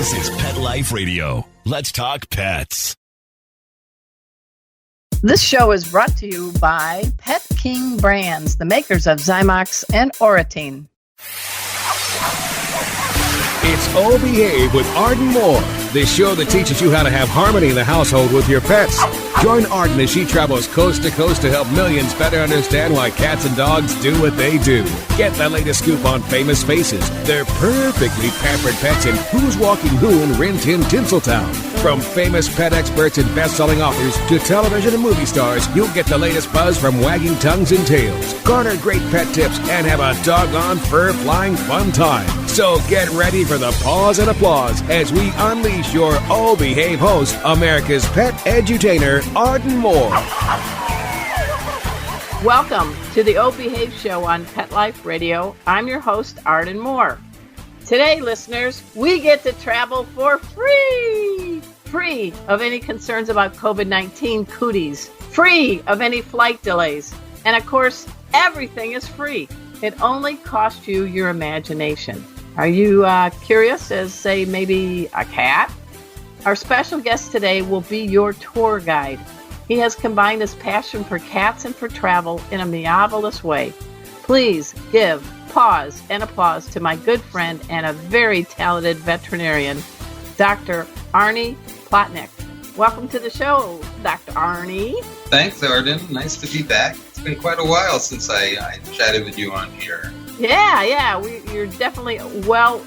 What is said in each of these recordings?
This is Pet Life Radio. Let's talk pets. This show is brought to you by Pet King Brands, the makers of Zymox and Oratine. It's Oh Behave with Arden Moore, the show that teaches you how to have harmony in the household with your pets. Join Arden as she travels coast to coast to help millions better understand why cats and dogs do what they do. Get the latest scoop on famous faces, their perfectly pampered pets, and who's walking who in Rin Tin Tinseltown. From famous pet experts and best-selling authors to television and movie stars, you'll get the latest buzz from wagging tongues and tails. Garner great pet tips and have a doggone fur-flying fun time. So get ready for the pause and applause as we unleash your Oh Behave host, America's pet edutainer, Arden Moore. Welcome to the Oh Behave show on Pet Life Radio. I'm your host, Arden Moore. Today, listeners, we get to travel for free! Free of any concerns about COVID-19 cooties. Free of any flight delays. And of course, everything is free. It only costs you your imagination. Are you curious as, say, maybe a cat? Our special guest today will be your tour guide. He has combined his passion for cats and for travel in a marvelous way. Please give pause and applause to my good friend and a very talented veterinarian, Dr. Arnie Plotnick. Welcome to the show, Dr. Arnie. Thanks, Arden. Nice to be back. It's been quite a while since I chatted with you on here. Yeah, you're definitely well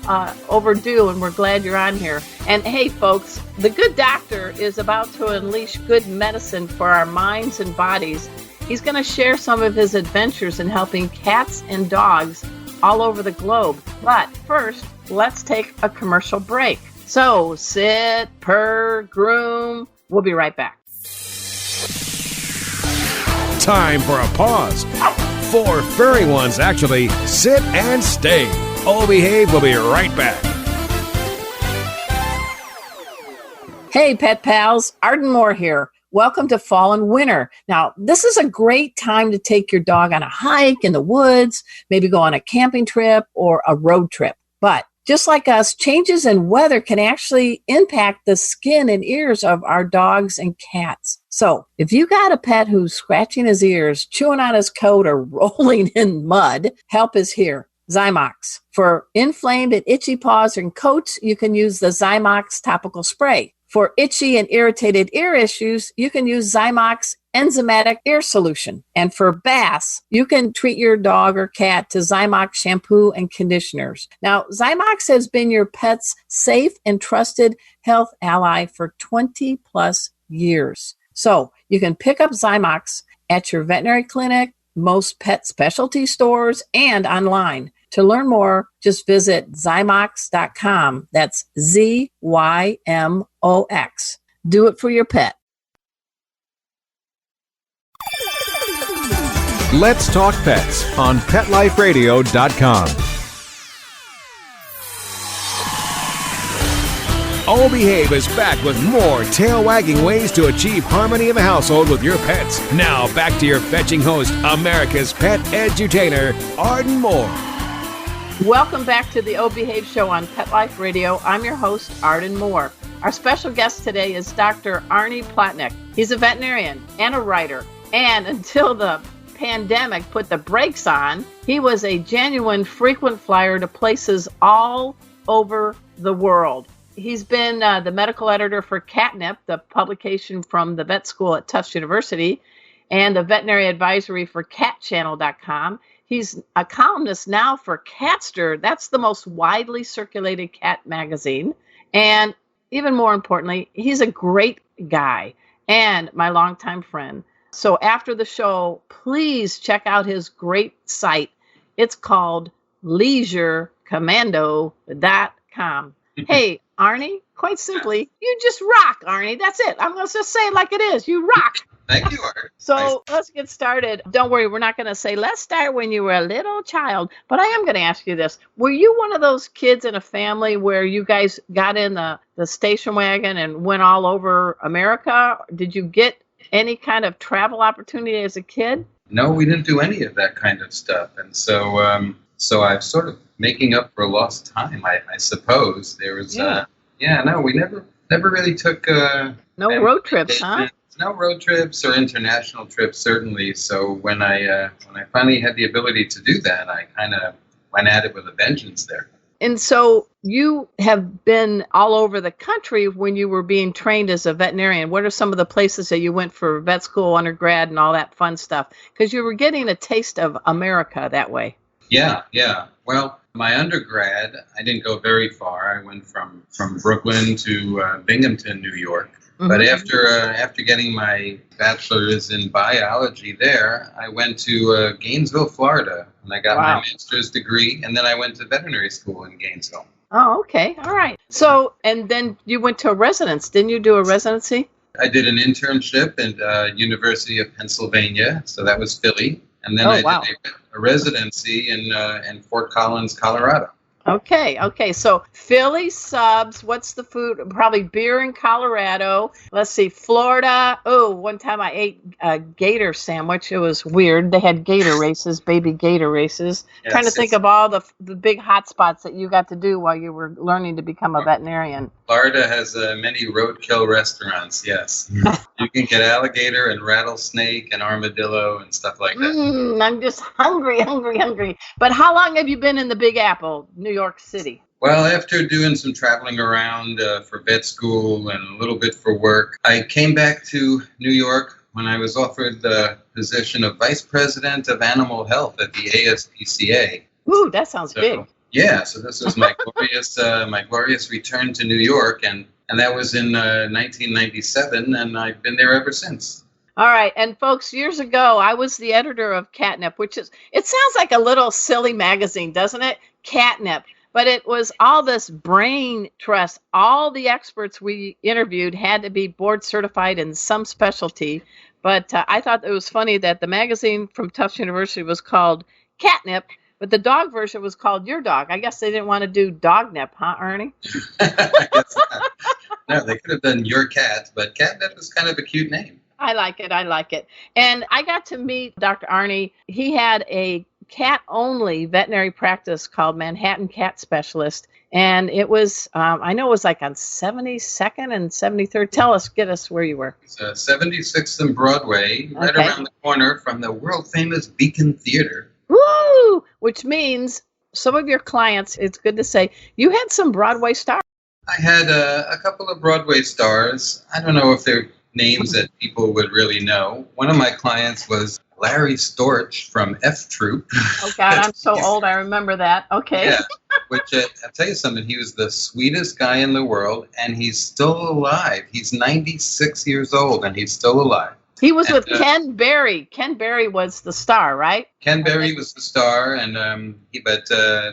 overdue, and we're glad you're on here. And hey, folks, the good doctor is about to unleash good medicine for our minds and bodies. He's going to share some of his adventures in helping cats and dogs all over the globe. But first, let's take a commercial break. So sit, purr, groom. We'll be right back. Time for a pause. 4 furry ones, actually. Sit and stay. Oh Behave will be right back. Hey, pet pals. Arden Moore here. Welcome to fall and winter. Now, this is a great time to take your dog on a hike in the woods, maybe go on a camping trip or a road trip. But just like us, changes in weather can actually impact the skin and ears of our dogs and cats. So if you got a pet who's scratching his ears, chewing on his coat, or rolling in mud, help is here. Zymox. For inflamed and itchy paws and coats, you can use the Zymox topical spray. For itchy and irritated ear issues, you can use Zymox enzymatic ear solution. And for baths, you can treat your dog or cat to Zymox shampoo and conditioners. Now, Zymox has been your pet's safe and trusted health ally for 20 plus years. So you can pick up Zymox at your veterinary clinic, most pet specialty stores, and online. To learn more, just visit Zymox.com. That's ZYMOX. Do it for your pet. Let's talk pets on PetLifeRadio.com. Oh Behave is back with more tail-wagging ways to achieve harmony in the household with your pets. Now back to your fetching host, America's pet edutainer, Arden Moore. Welcome back to the Oh Behave show on Pet Life Radio. I'm your host, Arden Moore. Our special guest today is Dr. Arnie Plotnick. He's a veterinarian and a writer. And until the pandemic put the brakes on, he was a genuine frequent flyer to places all over the world. He's been the medical editor for Catnip, the publication from the vet school at Tufts University, and the veterinary advisory for CatChannel.com. He's a columnist now for Catster. That's the most widely circulated cat magazine. And even more importantly, he's a great guy and my longtime friend. So after the show, please check out his great site. It's called leisurecommando.com. Hey, Arnie, quite simply, you just rock, Arnie. That's it. I'm going to just say it like it is. You rock. Thank you, Art. So Nice. let's get started. Don't worry, we're not going to say, let's start when you were a little child. But I am going to ask you this. Were you one of those kids in a family where you guys got in the station wagon and went all over America? Did you get any kind of travel opportunity as a kid? No, we didn't do any of that kind of stuff. And so I'm sort of making up for lost time, I suppose. There was Yeah, no, we never really took No family road trips, huh? vacations. No road trips or international trips, certainly. So when I finally had the ability to do that, I kind of went at it with a vengeance there. And so you have been all over the country when you were being trained as a veterinarian. What are some of the places that you went for vet school, undergrad, and all that fun stuff? Because you were getting a taste of America that way. Yeah, yeah. Well, my undergrad, I didn't go very far. I went from Brooklyn to Binghamton, New York. But after getting my bachelor's in biology there, I went to Gainesville, Florida, and I got my master's degree, and then I went to veterinary school in Gainesville. Oh, okay. All right. So, and then you went to a residence. Didn't you do a residency? I did an internship at University of Pennsylvania, so that was Philly, and then I did a residency in Fort Collins, Colorado. Okay. So Philly subs, what's the food? Probably beer in Colorado. Let's see, Florida. Oh, one time I ate a gator sandwich. It was weird. They had gator races, baby gator races. Yes, trying to think of all the big hot spots that you got to do while you were learning to become a veterinarian. Florida has many roadkill restaurants, yes. You can get alligator and rattlesnake and armadillo and stuff like that. I'm just hungry. But how long have you been in the Big Apple, New York City? Well, after doing some traveling around for vet school and a little bit for work, I came back to New York when I was offered the position of Vice President of Animal Health at the ASPCA. Ooh, that sounds big. Yeah, so this was my glorious return to New York, and that was in 1997, and I've been there ever since. All right, and folks, years ago, I was the editor of Catnip, it sounds like a little silly magazine, doesn't it? Catnip. But it was all this brain trust. All the experts we interviewed had to be board certified in some specialty. But I thought it was funny that the magazine from Tufts University was called Catnip, but the dog version was called Your Dog. I guess they didn't want to do Dog Nip, huh, Ernie? I guess not. No, they could have done Your Cat, but Catnip is kind of a cute name. I like it. And I got to meet Dr. Arnie. He had a cat-only veterinary practice called Manhattan Cat Specialist. And it was, I know it was like on 72nd and 73rd. Get us where you were. It's 76th and Broadway, right around the corner from the world-famous Beacon Theater. Woo! Which means some of your clients, it's good to say, you had some Broadway stars. I had a couple of Broadway stars. I don't know if they're names that people would really know. One of my clients was Larry Storch from F Troop. Oh, God, I'm so old. I remember that. Okay. Yeah, which I'll tell you something. He was the sweetest guy in the world, and he's still alive. He's 96 years old, and he's still alive. He was with Ken Berry. Ken Berry was the star, right? Ken Berry was the star, and but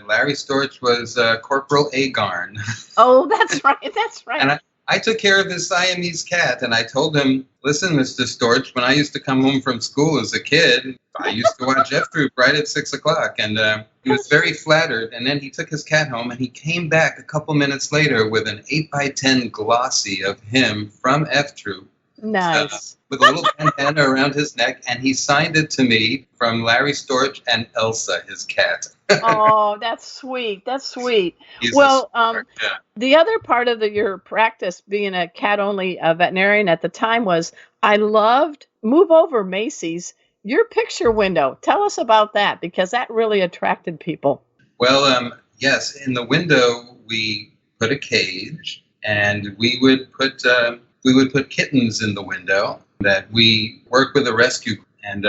Larry Storch was Corporal Agarn. Oh, that's right. That's right. And I took care of his Siamese cat, and I told him, listen, Mr. Storch, when I used to come home from school as a kid, I used to watch F Troop right at 6 o'clock, and he was very flattered. And then he took his cat home, and he came back a couple minutes later with an 8x10 glossy of him from F Troop. Nice. With a little bandana around his neck, and he signed it to me from Larry Storch and Elsa, his cat. Oh, that's sweet. That's sweet. He's the other part of your practice being a cat-only veterinarian at the time was I loved Move Over Macy's, your picture window. Tell us about that, because that really attracted people. Well, yes, in the window we put a cage, and we would put kittens in the window that we work with a rescue, and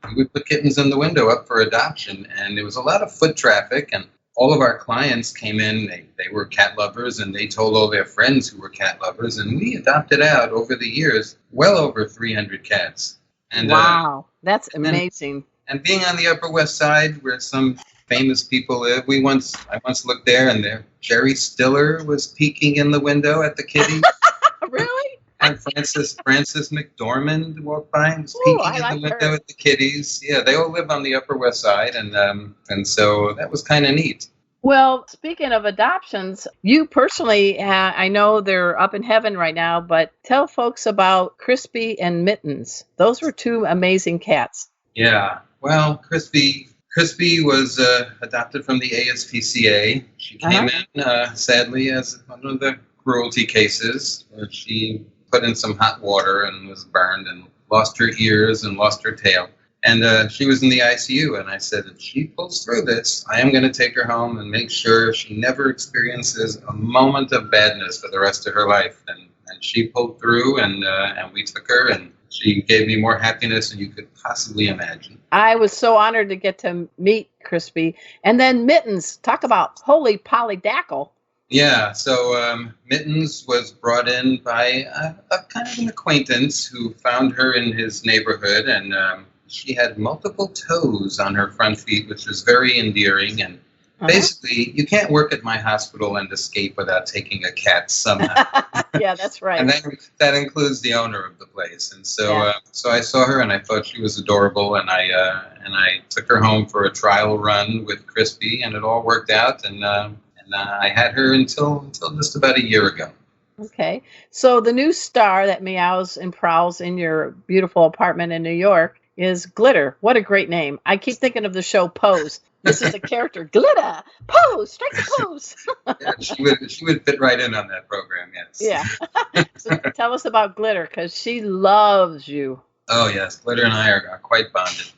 we would put kittens in the window up for adoption. And there was a lot of foot traffic, and all of our clients came in. They were cat lovers, and they told all their friends who were cat lovers, and we adopted out over the years well over 300 cats. And wow, that's amazing. And being on the Upper West Side, where some famous people live, I once looked there, and Jerry Stiller was peeking in the window at the kitty. Really? And Frances McDormand walked by and was peeking in the window at the kitties. Yeah, they all live on the Upper West Side, and so that was kind of neat. Well, speaking of adoptions, you personally, I know they're up in heaven right now, but tell folks about Crispy and Mittens. Those were two amazing cats. Yeah, well, Crispy was adopted from the ASPCA. She came in, sadly, as one of the cruelty cases. She put in some hot water and was burned and lost her ears and lost her tail. And she was in the ICU, and I said, if she pulls through this, I am going to take her home and make sure she never experiences a moment of badness for the rest of her life. And she pulled through, and we took her, and she gave me more happiness than you could possibly imagine. I was so honored to get to meet Crispy. And then Mittens, talk about holy polydactyl. Yeah, so Mittens was brought in by a kind of an acquaintance who found her in his neighborhood, and she had multiple toes on her front feet, which was very endearing. And basically, you can't work at my hospital and escape without taking a cat somehow. Yeah, that's right. And that includes the owner of the place. And so so I saw her, and I thought she was adorable, and I took her home for a trial run with Crispy, and it all worked out. And I had her until just about a year ago. Okay. So the new star that meows and prowls in your beautiful apartment in New York is Glitter. What a great name. I keep thinking of the show Pose. This is a character. Glitter. Pose. Strike the pose. Yeah, she would fit right in on that program, yes. Yeah. So tell us about Glitter, because she loves you. Oh, yes. Glitter and I are quite bonded.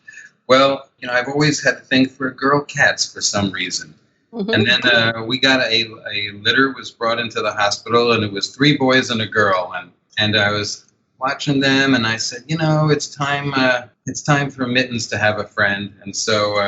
Well, I've always had a thing for girl cats for some reason. Mm-hmm. And then we got a litter was brought into the hospital, and it was 3 boys and a girl. And I was watching them, and I said, it's time for Mittens to have a friend. And so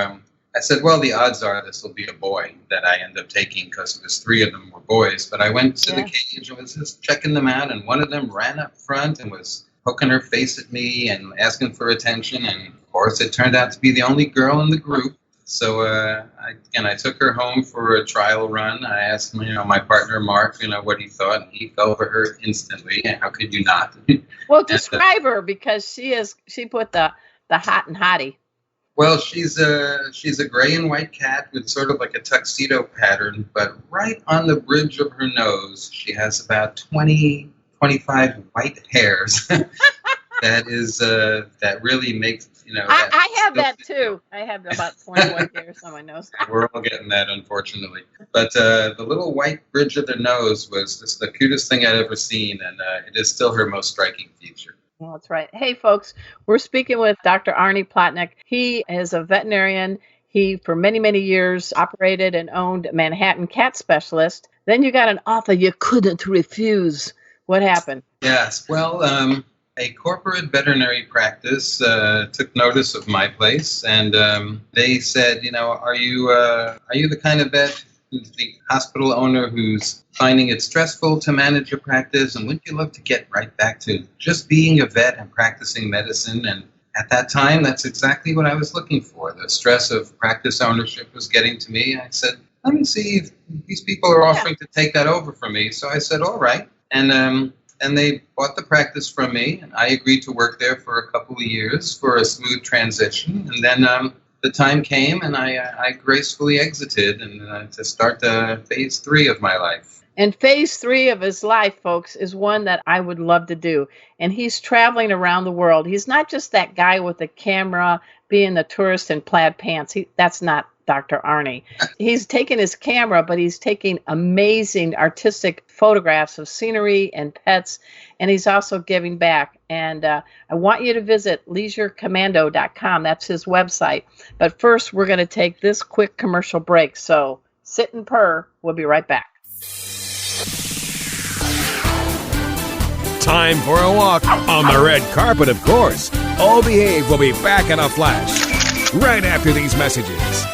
I said, well, the odds are this will be a boy that I end up taking, because it was 3 of them were boys. But I went to the cage and was just checking them out, and one of them ran up front and was poking her face at me and asking for attention. And of course, it turned out to be the only girl in the group. So I took her home for a trial run. I asked my partner Mark, what he thought, and he fell for her instantly. How could you not? Well, describe her, because she put the hot and hottie. Well, she's a gray and white cat with sort of like a tuxedo pattern, but right on the bridge of her nose, she has about 25 white hairs. That really makes, I have that too. I have about 21 hairs on my nose. We're all getting that, unfortunately. But the little white bridge of the nose was just the cutest thing I'd ever seen, and it is still her most striking feature. Well, that's right. Hey, folks, we're speaking with Dr. Arnie Plotnick. He is a veterinarian. He, for many, many years, operated and owned Manhattan Cat Specialist. Then you got an offer you couldn't refuse. What happened? Yes. Well, a corporate veterinary practice took notice of my place, and they said, are you the kind of vet who's the hospital owner who's finding it stressful to manage your practice, and wouldn't you love to get right back to just being a vet and practicing medicine? And at that time, that's exactly what I was looking for. The stress of practice ownership was getting to me. I said, let me see if these people are offering to take that over from me. So I said, all right. And they bought the practice from me, and I agreed to work there for a couple of years for a smooth transition. And then the time came, and I gracefully exited and to start phase 3 of my life. And phase 3 of his life, folks, is one that I would love to do. And he's traveling around the world. He's not just that guy with the camera being the tourist in plaid pants. That's not Dr. Arnie. He's taking his camera, but he's taking amazing artistic photographs of scenery and pets, and he's also giving back. And I want you to visit leisurecommando.com. That's his website. But first, we're going to take this quick commercial break. So sit and purr. We'll be right back. Time for a walk on the red carpet, of course. All Behave will be back in a flash right after these messages.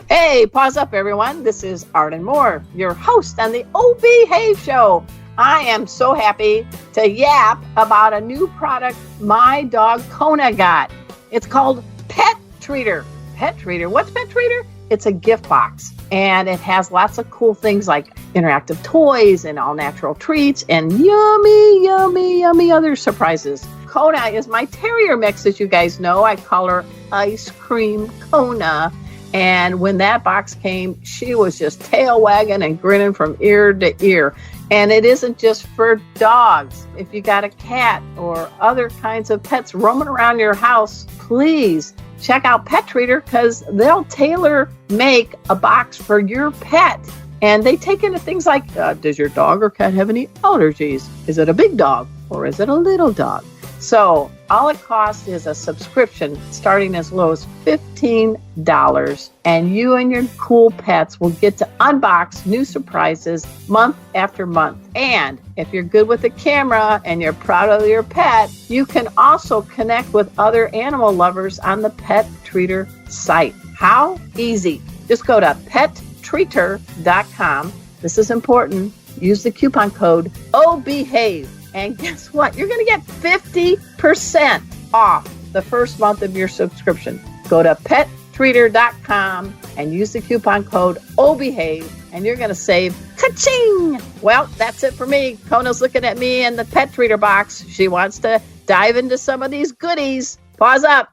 Hey, pause up, everyone. This is Arden Moore, your host on the Oh Behave Show. I am so happy to yap about a new product my dog Kona got. It's called Pet Treater. Pet Treater? What's Pet Treater? It's a gift box, and it has lots of cool things like interactive toys and all-natural treats and yummy, yummy, yummy other surprises. Kona is my terrier mix, as you guys know. I call her Ice Cream Kona. And when that box came, she was just tail wagging and grinning from ear to ear. And it isn't just for dogs. If you got a cat or other kinds of pets roaming around your house, please check out Pet Treater, because they'll tailor make a box for your pet. And they take into things like, does your dog or cat have any allergies? Is it a big dog or is it a little dog? So all it costs is a subscription starting as low as $15, and you and your cool pets will get to unbox new surprises month after month. And if you're good with the camera and you're proud of your pet, you can also connect with other animal lovers on the Pet Treater site. How easy. Just go to pettreater.com. This is important. Use the coupon code OBEHAVE. And guess what? You're going to get 50% off the first month of your subscription. Go to pettreater.com and use the coupon code OBEHAVE, and you're going to save ka-ching! Well, that's it for me. Kona's looking at me in the Pet Treater box. She wants to dive into some of these goodies. Pause up.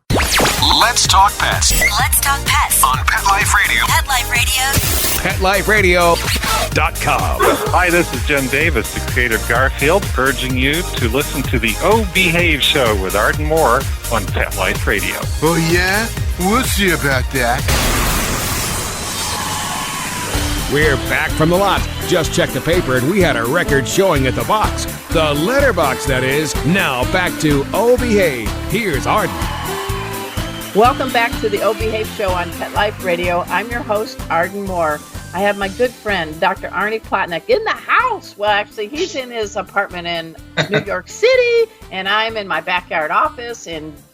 Let's talk pets. Let's talk pets On Pet Life Radio. Pet Life Radio. PetLifeRadio.com. Hi, this is Jen Davis, the creator of Garfield, urging you to listen to the Oh Behave Show with Arden Moore on Pet Life Radio. Oh, yeah? We'll see about that. We're back from the lot. Just checked the paper and we had a record showing at the box. The letterbox, that is. Now back to Oh Behave. Here's Arden. Welcome back to the Behave Show on Pet Life Radio. I'm your host, Arden Moore. I have my good friend, Dr. Arnie Plotnick, in the house. Well, actually, he's in his apartment in New York City, and I'm in my backyard office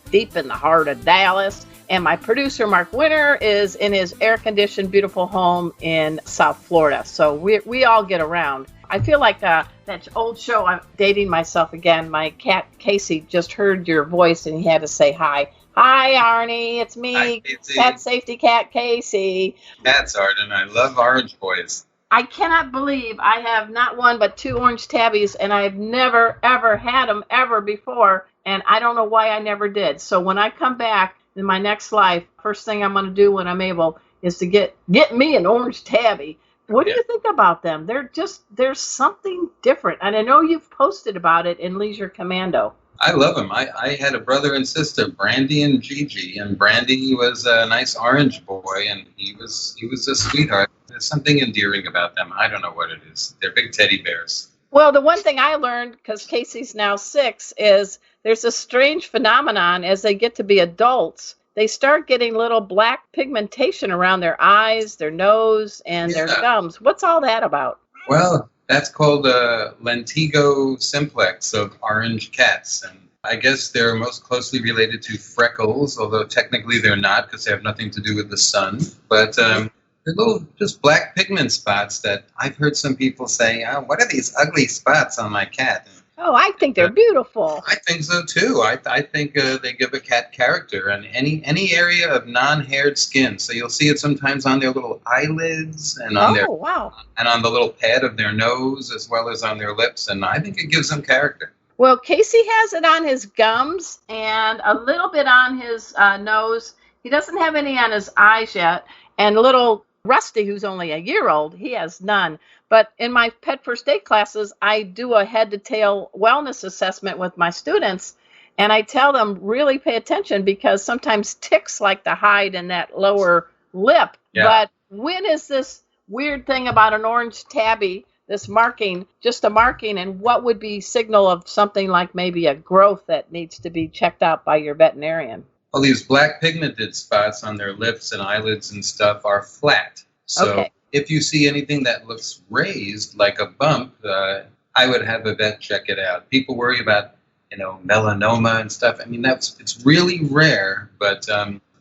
deep in the heart of Dallas. And my producer, Mark Winter, is in his air-conditioned, beautiful home in South Florida. So we all get around. I feel like that old show, I'm dating myself again. My cat, Casey, just heard your voice, and he had to say hi. Hi, Arnie. It's me, Hi, Casey. Cat Safety Cat Casey. Cats, Arden. I love orange boys. I cannot believe I have not one but 2 orange tabbies, and I've never, ever had them ever before, and I don't know why I never did. So when I come back in my next life, first thing I'm going to do when I'm able is to get me an orange tabby. What do you think about them? There's something different, and I know you've posted about it in Leisure Commando. I love them. I had a brother and sister, Brandy and Gigi, and Brandy was a nice orange boy, and he was a sweetheart. There's something endearing about them. I don't know what it is. They're big teddy bears. Well, the one thing I learned, because Casey's now 6, is there's a strange phenomenon as they get to be adults. They start getting little black pigmentation around their eyes, their nose, and their gums. What's all that about? Well, that's called a lentigo simplex of orange cats. And I guess they're most closely related to freckles, although technically they're not because they have nothing to do with the sun. But they're little just black pigment spots that I've heard some people say, what are these ugly spots on my cat? Oh, I think they're beautiful. I think so too. I think they give a cat character, and any area of non-haired skin. So you'll see it sometimes on their little eyelids and on and on the little pad of their nose as well as on their lips, and I think it gives them character. Well, Casey has it on his gums and a little bit on his nose. He doesn't have any on his eyes yet, and little Rusty, who's only a year old, he has none. But in my pet first aid classes, I do a head-to-tail wellness assessment with my students, and I tell them really pay attention because sometimes ticks like to hide in that lower lip. Yeah. But when is this weird thing about an orange tabby, this marking, just a marking, and what would be signal of something like maybe a growth that needs to be checked out by your veterinarian? Well, these black pigmented spots on their lips and eyelids and stuff are flat. So if you see anything that looks raised, like a bump, I would have a vet check it out. People worry about, melanoma and stuff. I mean, it's really rare, but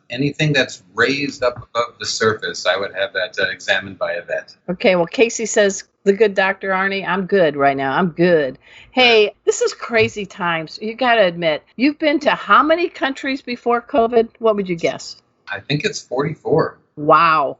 anything that's raised up above the surface, I would have that examined by a vet. Okay, well, Casey says, the good Dr. Arnie, I'm good right now. I'm good. Hey, this is crazy times. You got to admit, you've been to how many countries before COVID? What would you guess? I think it's 44. Wow.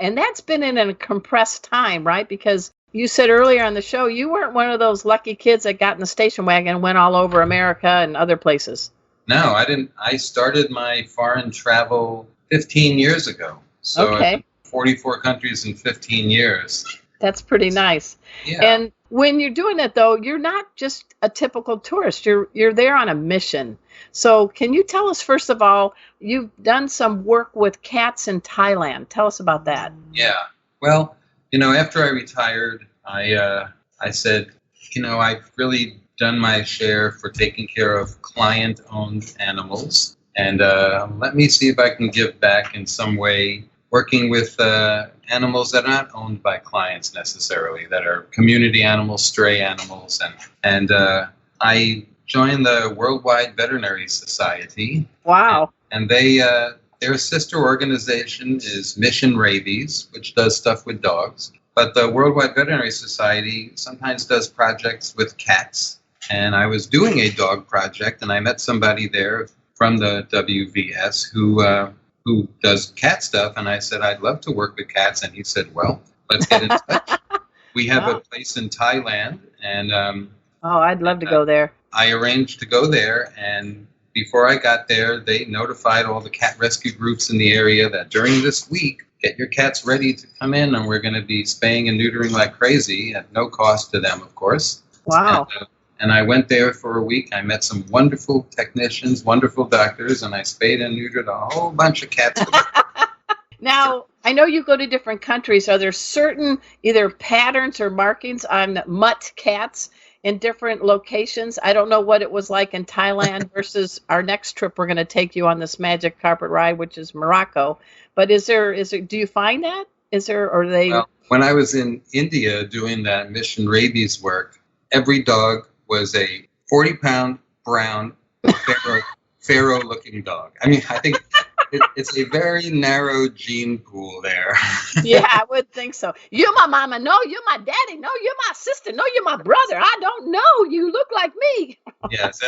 And that's been in a compressed time, right? Because you said earlier on the show, you weren't one of those lucky kids that got in the station wagon and went all over America and other places. No, I didn't. I started my foreign travel 15 years ago. So 44 countries in 15 years. That's pretty nice. Yeah. And when you're doing it, though, you're not just a typical tourist. You're there on a mission. So can you tell us, first of all, you've done some work with cats in Thailand. Tell us about that. Yeah. Well, after I retired, I said, I've really done my share for taking care of client-owned animals, and let me see if I can give back in some way, working with animals that are not owned by clients necessarily, that are community animals, stray animals, and I joined the Worldwide Veterinary Society. Wow! And their sister organization is Mission Rabies, which does stuff with dogs. But the Worldwide Veterinary Society sometimes does projects with cats. And I was doing a dog project, and I met somebody there from the WVS who does cat stuff. And I said, I'd love to work with cats. And he said, well, let's get in touch. We have a place in Thailand. And I'd love to go there. I arranged to go there. And before I got there, they notified all the cat rescue groups in the area that during this week, get your cats ready to come in, and we're going to be spaying and neutering like crazy at no cost to them, of course. Wow. And I went there for a week. I met some wonderful technicians, wonderful doctors, and I spayed and neutered a whole bunch of cats. Now, I know you go to different countries. Are there certain either patterns or markings on mutt cats in different locations? I don't know what it was like in Thailand versus our next trip. We're going to take you on this magic carpet ride, which is Morocco. But is there, do you find that? Well, when I was in India doing that Mission Rabies work, every dog was a 40-pound brown pharaoh-looking dog. I mean, I think it's a very narrow gene pool there. Yeah, I would think so. You're my mama. No, you're my daddy. No, you're my sister. No, you're my brother. I don't know. You look like me. Yes,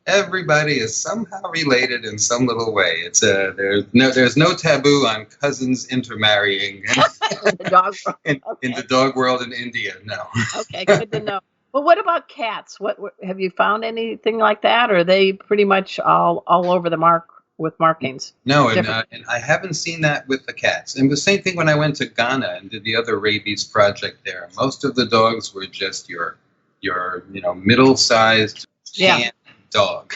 everybody is somehow related in some little way. It's there's no taboo on cousins intermarrying in the dog world. In the dog world in India. No. Okay, good to know. Well, what about cats? What have you found anything like that, or are they pretty much all over the mark with markings? No, and I haven't seen that with the cats. And the same thing when I went to Ghana and did the other rabies project there. Most of the dogs were just your middle-sized dog.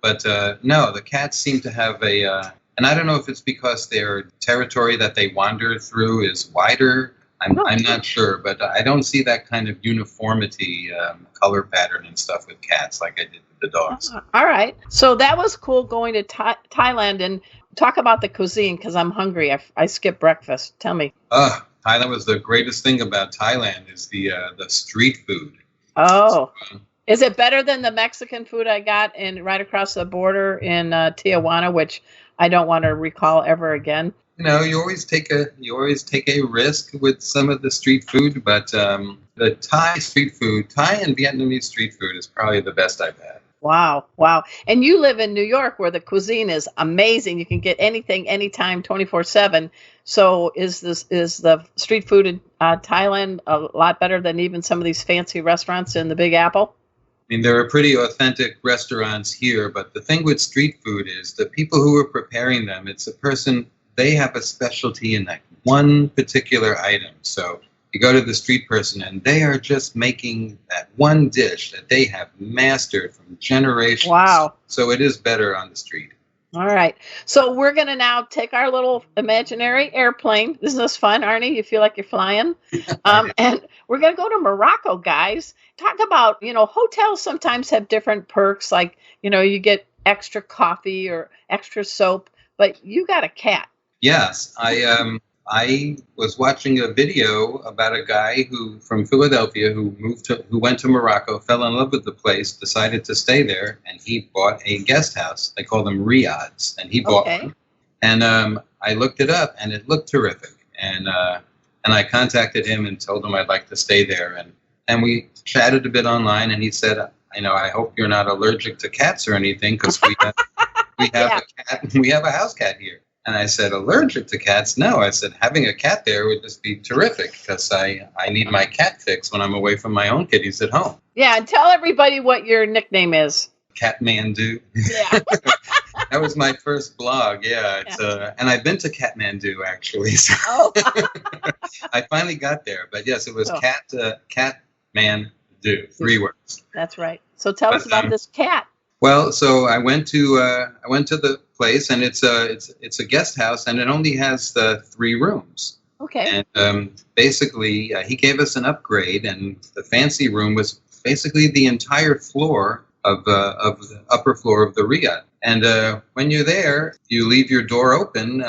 But no, the cats seem to have and I don't know if it's because their territory that they wander through is wider. I'm not sure, but I don't see that kind of uniformity, color pattern and stuff with cats like I did with the dogs. All right. So that was cool going to Thailand. And talk about the cuisine, because I'm hungry. I skipped breakfast. Tell me. Thailand was the greatest thing about Thailand is the street food. Oh. Is it better than the Mexican food I got right across the border in Tijuana, which I don't want to recall ever again? You always take a risk with some of the street food, but the Thai and Vietnamese street food is probably the best I've had. Wow. And you live in New York, where the cuisine is amazing. You can get anything, anytime, 24/7. So is the street food in Thailand a lot better than even some of these fancy restaurants in the Big Apple? I mean, there are pretty authentic restaurants here, but the thing with street food is the people who are preparing them, it's a person. They have a specialty in that one particular item. So you go to the street person and they are just making that one dish that they have mastered from generations. Wow. So it is better on the street. All right. So we're going to now take our little imaginary airplane. Isn't this fun, Arnie? You feel like you're flying? And we're going to go to Morocco, guys. Talk about, hotels sometimes have different perks. Like, you get extra coffee or extra soap, but you got a cat. Yes, I was watching a video about a guy from Philadelphia who went to Morocco, fell in love with the place, decided to stay there, and he bought a guest house. They call them riads, and he bought one. And I looked it up, and it looked terrific. And I contacted him and told him I'd like to stay there, and we chatted a bit online, and he said, I hope you're not allergic to cats or anything, because we have a house cat here. And I said, allergic to cats? No. I said, having a cat there would just be terrific, because I need my cat fix when I'm away from my own kitties at home. Yeah, and tell everybody what your nickname is. Kathmandu. Yeah. That was my first blog. Yeah. And I've been to Kathmandu, actually. So I finally got there. But yes, it was Kathmandu, 3 words. That's right. So tell us about this cat. Well, so I went to the place, and it's a guest house, and it only has 3 rooms. Okay. And basically, he gave us an upgrade, and the fancy room was basically the entire floor of the upper floor of the Riad. And when you're there, you leave your door open.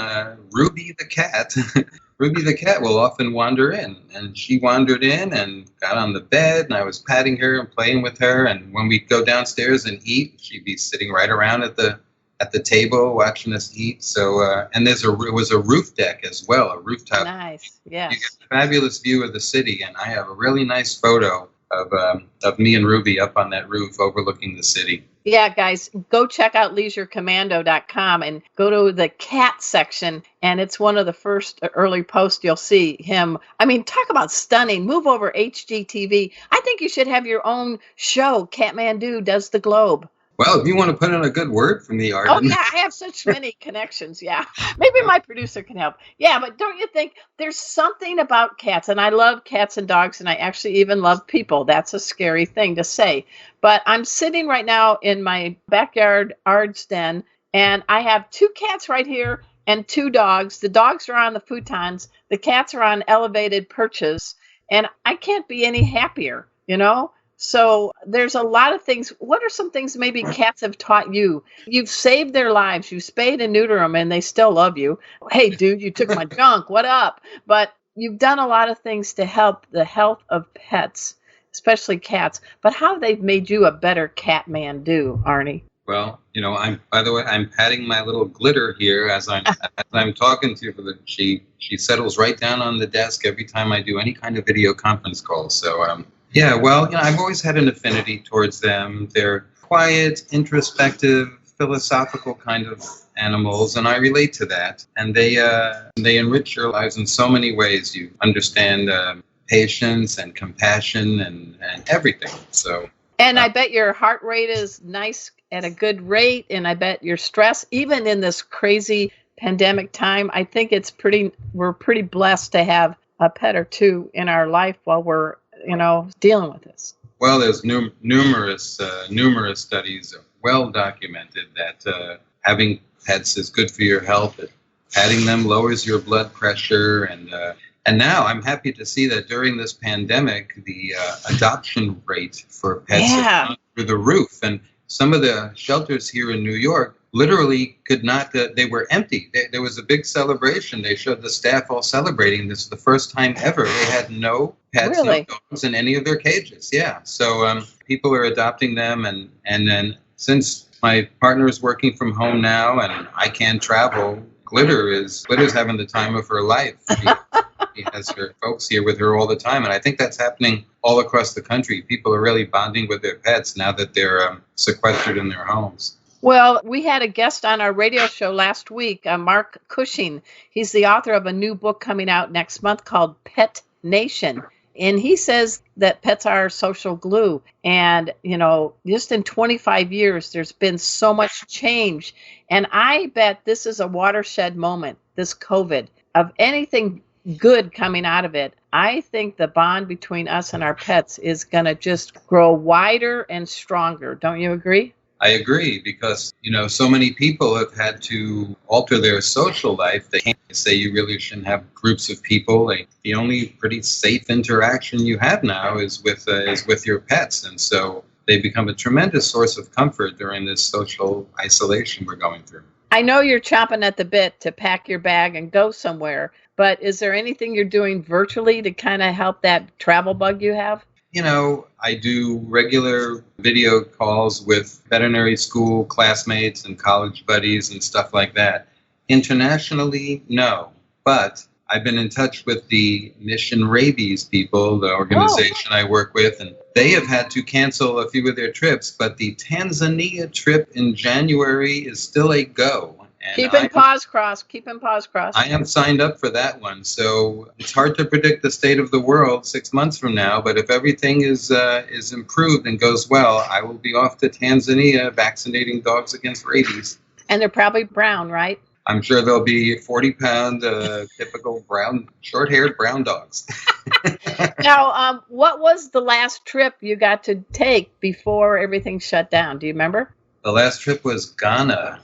Ruby the cat, Ruby the cat will often wander in, and she wandered in and got on the bed, and I was patting her and playing with her. And when we'd go downstairs and eat, she'd be sitting right around at the table watching us eat. So and it was a roof deck as well, a rooftop. Nice. Yes. You get a fabulous view of the city, and I have a really nice photo of me and Ruby up on that roof overlooking the city. Yeah, guys, go check out leisurecommando.com and go to the cat section. And it's one of the first early posts you'll see him. I mean, talk about stunning. Move over HGTV. I think you should have your own show. Catmandu Does the Globe. Well, if you want to put in a good word for me, Arden. Oh, yeah, I have such many connections. Yeah, maybe my producer can help. Yeah, but don't you think there's something about cats? And I love cats and dogs, and I actually even love people. That's a scary thing to say. But I'm sitting right now in my backyard Ard's den, and I have 2 cats right here and 2 dogs. The dogs are on the futons. The cats are on elevated perches, and I can't be any happier, you know? So there's a lot of things. What are some things maybe cats have taught you? You've saved their lives. You spayed and neuter them, and they still love you. Hey, dude, you took my junk. What up? But you've done a lot of things to help the health of pets, especially cats. But how have they made you a better cat man do, Arnie? Well, you know, by the way, I'm patting my little glitter here as I'm talking to her. She settles right down on the desk every time I do any kind of video conference call. So, yeah, well, you know, I've always had an affinity towards them. They're quiet, introspective, philosophical kind of animals, and I relate to that. And they enrich your lives in so many ways. You understand patience and compassion and everything. So. And I bet your heart rate is nice at a good rate, and I bet your stress, even in this crazy pandemic time, I think we're pretty blessed to have a pet or 2 in our life while we're dealing with this. Well, there's numerous studies well documented that having pets is good for your health. Patting them lowers your blood pressure, and now I'm happy to see that during this pandemic, the adoption rate for pets has gone through the roof. And some of the shelters here in New York literally could not, they were empty. There was a big celebration. They showed the staff all celebrating. This is the first time ever they had no pets, no dogs in any of their cages. Yeah. So people are adopting them. And then since my partner is working from home now and I can't travel, Glitter's having the time of her life. She has her folks here with her all the time. And I think that's happening all across the country. People are really bonding with their pets now that they're sequestered in their homes. Well, we had a guest on our radio show last week, Mark Cushing. He's the author of a new book coming out next month called Pet Nation. And he says that pets are social glue. And, just in 25 years, there's been so much change. And I bet this is a watershed moment, this COVID, of anything good coming out of it. I think the bond between us and our pets is going to just grow wider and stronger. Don't you agree? I agree, because, so many people have had to alter their social life. They can't say you really shouldn't have groups of people. The only pretty safe interaction you have now is with your pets. And so they become a tremendous source of comfort during this social isolation we're going through. I know you're chomping at the bit to pack your bag and go somewhere, but is there anything you're doing virtually to kind of help that travel bug you have? I do regular video calls with veterinary school classmates and college buddies and stuff like that. Internationally, no. But I've been in touch with the Mission Rabies people, the organization I work with, and they have had to cancel a few of their trips. But the Tanzania trip in January is still a go. Keeping paws crossed. I am signed up for that one. So it's hard to predict the state of the world 6 months from now. But if everything is improved and goes well, I will be off to Tanzania vaccinating dogs against rabies. And they're probably brown, right? I'm sure there'll be 40-pound typical brown, short-haired brown dogs. Now, what was the last trip you got to take before everything shut down? Do you remember? The last trip was Ghana,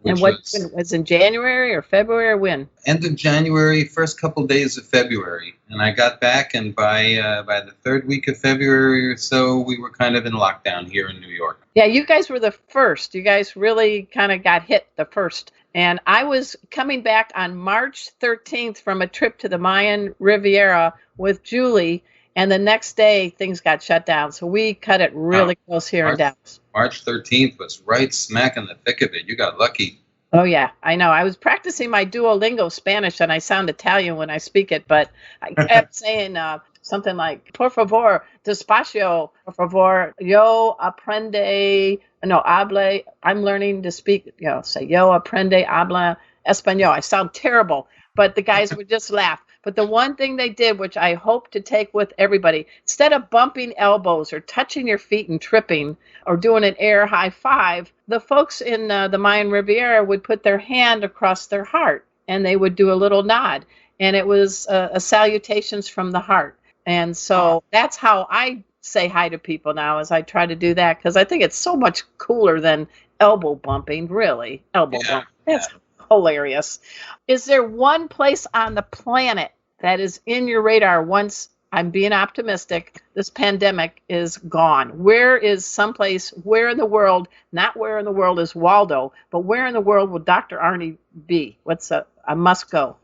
And what was in January or February or when? End of January, first couple days of February. And I got back, and by the third week of February or so, we were kind of in lockdown here in New York. Yeah, you guys were the first. You guys really kind of got hit the first. And I was coming back on March 13th from a trip to the Mayan Riviera with Julie, and the next day things got shut down. So we cut it really close here in Dallas. March 13th was right smack in the thick of it. You got lucky. Oh, yeah, I know. I was practicing my Duolingo Spanish, and I sound Italian when I speak it, but I kept saying something like, por favor, despacio, por favor, yo aprende, no, hable, I'm learning to speak, say, yo aprende, habla español. I sound terrible, but the guys would just laugh. But the one thing they did, which I hope to take with everybody, instead of bumping elbows or touching your feet and tripping or doing an air high five, the folks in the Mayan Riviera would put their hand across their heart and they would do a little nod. And it was a salutations from the heart. And so that's how I say hi to people now, as I try to do that, because I think it's so much cooler than elbow bumping, really. Elbow bumping. That's hilarious. Is there one place on the planet that is in your radar once, I'm being optimistic, this pandemic is gone? Where is someplace, where in the world, not where in the world is Waldo, but where in the world will Dr. Arnie be? What's a must go?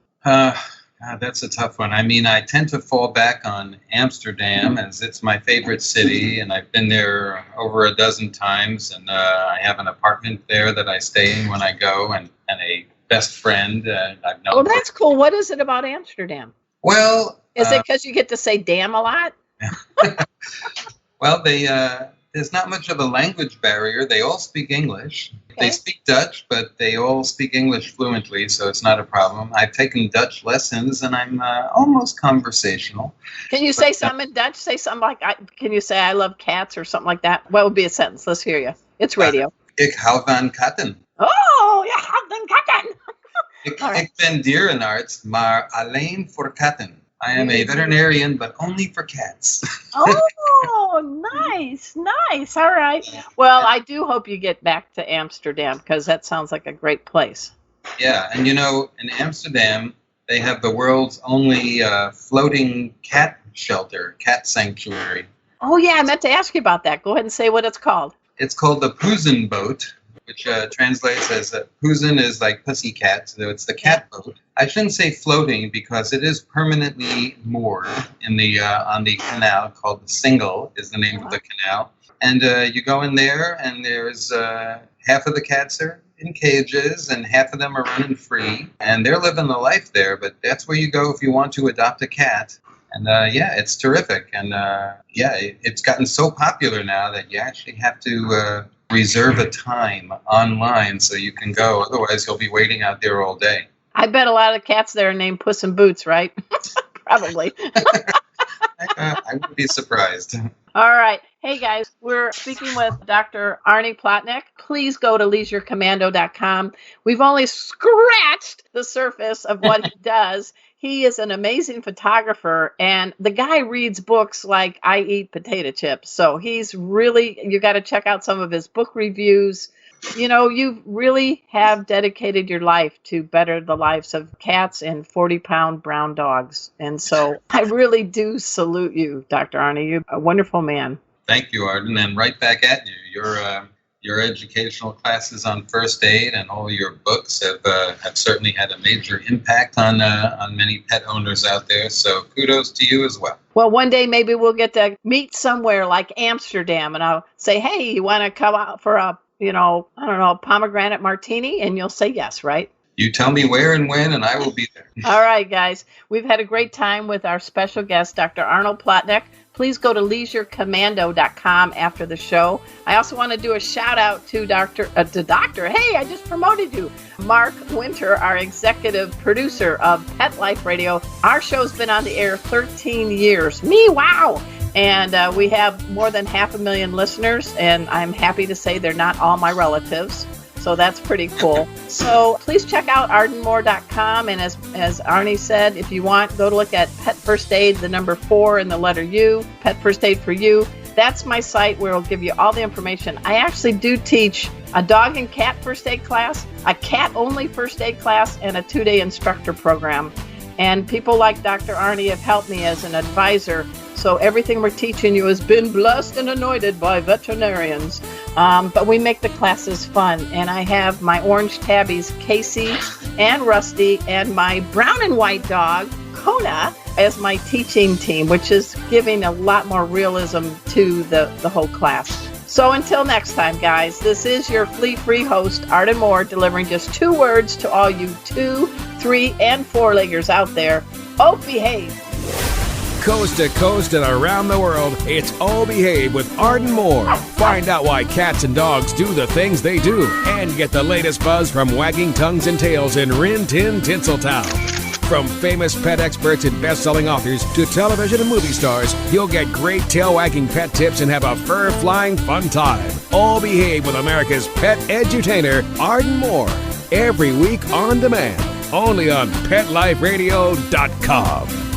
That's a tough one. I mean, I tend to fall back on Amsterdam, as it's my favorite city, and I've been there over a dozen times, and I have an apartment there that I stay in when I go, and a best friend I've known. Well, that's cool. What is it about Amsterdam? Well, is it because you get to say damn a lot? Well, there's not much of a language barrier. They all speak English. Okay. They speak Dutch, but they all speak English fluently, so it's not a problem. I've taken Dutch lessons, and I'm almost conversational. Can you say something in Dutch? Say something like, can you say I love cats or something like that? What would be a sentence? Let's hear you. It's radio. Ik hou van katten. Oh, je houdt van katten. Ik ben dierenarts, maar alleen voor katten. I am a veterinarian, but only for cats. Oh, nice. All right. Well, I do hope you get back to Amsterdam, because that sounds like a great place. Yeah, and in Amsterdam, they have the world's only floating cat shelter, cat sanctuary. Oh, yeah, I meant to ask you about that. Go ahead and say what it's called. It's called the Poezen boat, which translates as Poezen is like pussycat, so it's the cat boat. I shouldn't say floating, because it is permanently moored in the on the canal called the Single is the name of the canal. And you go in there, and there's half of the cats are in cages, and half of them are running free, and they're living the life there. But that's where you go if you want to adopt a cat. And it's terrific. And it's gotten so popular now that you actually have to reserve a time online so you can go. Otherwise, you'll be waiting out there all day. I bet a lot of cats there are named Puss in Boots, right? Probably. I would be surprised. All right. Hey, guys, we're speaking with Dr. Arnie Plotnick. Please go to leisurecommando.com. We've only scratched the surface of what he does. He is an amazing photographer, and the guy reads books like I eat potato chips. So he's really, you got to check out some of his book reviews. You really have dedicated your life to better the lives of cats and 40-pound brown dogs. And so I really do salute you, Dr. Arnie. You're a wonderful man. Thank you, Arden, and right back at you. Your educational classes on first aid and all your books have certainly had a major impact on many pet owners out there. So kudos to you as well. Well, one day maybe we'll get to meet somewhere like Amsterdam, and I'll say, hey, you want to come out for a pomegranate martini? And you'll say yes, right? You tell me where and when, and I will be there. All right, guys. We've had a great time with our special guest, Dr. Arnold Plotnick. Please go to leisurecommando.com after the show. I also want to do a shout out to Dr. Hey, I just promoted you. Mark Winter, our executive producer of Pet Life Radio. Our show's been on the air 13 years. Wow. And we have more than 500,000 listeners, and I'm happy to say they're not all my relatives. So that's pretty cool. So please check out ardenmoore.com. And as Arnie said, if you want, go to look at Pet First Aid, the number 4 and the letter U, Pet First Aid for You. That's my site where it'll give you all the information. I actually do teach a dog and cat first aid class, a cat-only first aid class, and a 2-day instructor program. And people like Dr. Arnie have helped me as an advisor. So everything we're teaching you has been blessed and anointed by veterinarians. But we make the classes fun. And I have my orange tabbies, Casey and Rusty, and my brown and white dog, Kona, as my teaching team, which is giving a lot more realism to the whole class. So until next time, guys, this is your flea-free host, Arden Moore, delivering just 2 words to all you 2, 3, and 4-leggers out there. Oh, behave. Coast to coast and around the world, it's Oh Behave with Arden Moore. Find out why cats and dogs do the things they do and get the latest buzz from wagging tongues and tails in Rin Tin Tinseltown. From famous pet experts and best-selling authors to television and movie stars, you'll get great tail-wagging pet tips and have a fur-flying fun time. All Behave with America's pet edutainer, Arden Moore. Every week on demand, only on PetLifeRadio.com.